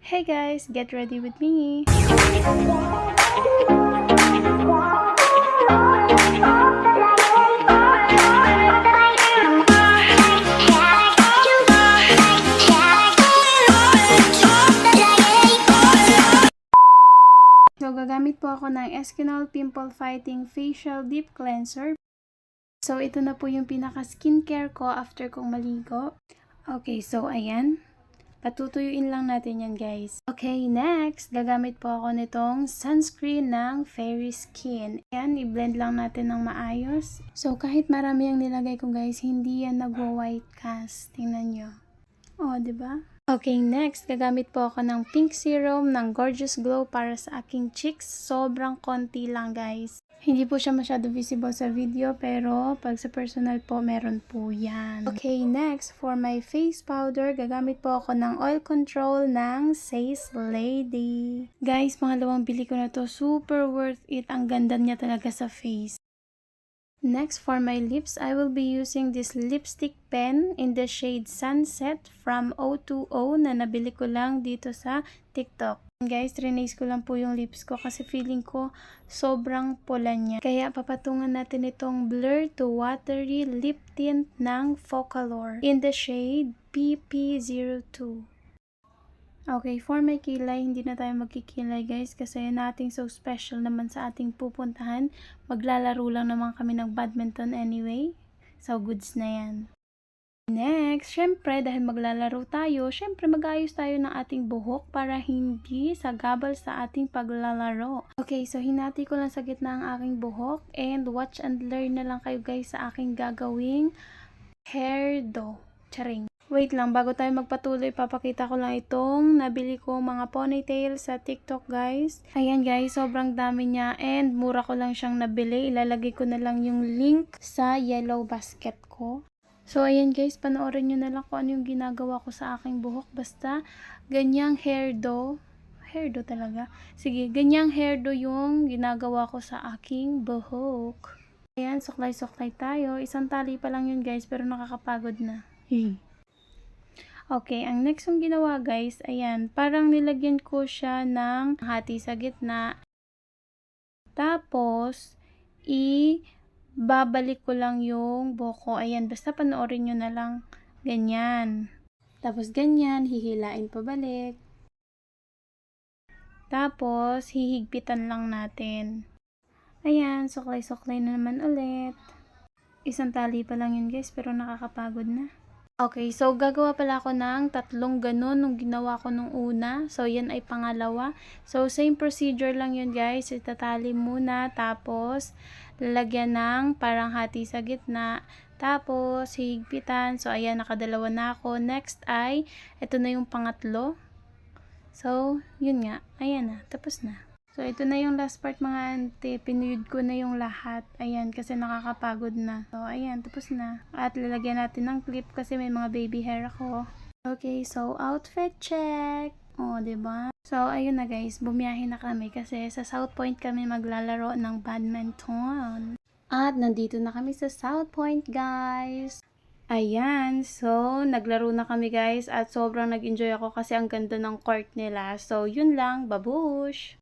Hey guys, get ready with me! So, gagamit po ako ng Eskinol Pimple Fighting Facial Deep Cleanser. So, ito na po yung pinaka-skincare ko after kong maligo. Okay, so ayan. Patutuyuin lang natin yan, guys. Okay, next, gagamit po ako nitong sunscreen ng Fairy Skin. Ayan, i-blend lang natin ng maayos. So, kahit marami ang nilagay ko, guys, hindi yan nagwa-white cast. Tingnan nyo. Oh, diba? Okay, next, gagamit po ako ng pink serum ng Gorgeous Glow para sa aking cheeks. Sobrang konti lang, guys. Hindi po siya masyado visible sa video, pero pag sa personal po, meron po yan. Okay, next, for my face powder, gagamit po ako ng oil control ng Says Lady. Guys, pangalawang bili ko na to. Super worth it. Ang ganda niya talaga sa face. Next, for my lips, I will be using this lipstick pen in the shade Sunset from O2O na nabili ko lang dito sa TikTok. Guys, rinaise ko lang po yung lips ko kasi feeling ko sobrang pula niya. Kaya papatungan natin itong Blur to Watery Lip Tint ng Focalor in the shade PP02. Okay, for my kilay, hindi na tayo magkikilay guys kasi nothing so special naman sa ating pupuntahan. Maglalaro lang naman kami ng badminton anyway. So, goods na yan. Next, syempre, dahil maglalaro tayo, syempre mag-ayos tayo ng ating buhok para hindi sagabal sa ating paglalaro. Okay, so hinati ko lang sa gitna ang aking buhok and watch and learn na lang kayo guys sa aking gagawing hairdo. Charing. Wait lang, bago tayo magpatuloy, papakita ko lang itong nabili ko mga ponytail sa TikTok guys. Ayan guys, sobrang dami niya and mura ko lang siyang nabili. Ilalagay ko na lang yung link sa yellow basket ko. So ayan guys, panoorin nyo na lang kung ano yung ginagawa ko sa aking buhok. Basta ganyang hairdo. Hairdo talaga. Sige, ganyang hairdo yung ginagawa ko sa aking buhok. Ayan, suklay-suklay tayo. Isang tali pa lang yun guys, pero nakakapagod na. Okay, ang next yung ginawa guys, ayan, parang nilagyan ko siya ng hati sa gitna. Tapos, babalik ko lang yung buhok. Ayan, basta panoorin nyo na lang. Ganyan. Tapos ganyan, hihilain pabalik. Tapos, hihigpitan lang natin. Ayan, suklay-suklay na naman ulit. Isang tali pa lang yun guys, pero nakakapagod na. Okay, so gagawa pala ako ng tatlong ganun nung ginawa ko nung una. So, yan ay pangalawa. So, same procedure lang yun guys. Itatali muna, tapos lalagyan ng parang hati sa gitna. Tapos, higpitan. So, ayan, nakadalawa na ako. Next ay, ito na yung pangatlo. So, yun nga. Ayan na, tapos na. So, ito na yung last part mga ante. Pinuyod ko na yung lahat. Ayan, kasi nakakapagod na. So, ayan, tapos na. At lalagyan natin ng clip kasi may mga baby hair ako. Okay, so outfit check. O, diba? So, ayun na guys. Bumiyahe na kami kasi sa South Point kami maglalaro ng badminton. At nandito na kami sa South Point, guys. Ayan, so naglaro na kami guys at sobrang nag-enjoy ako kasi ang ganda ng court nila. So, yun lang. Babush!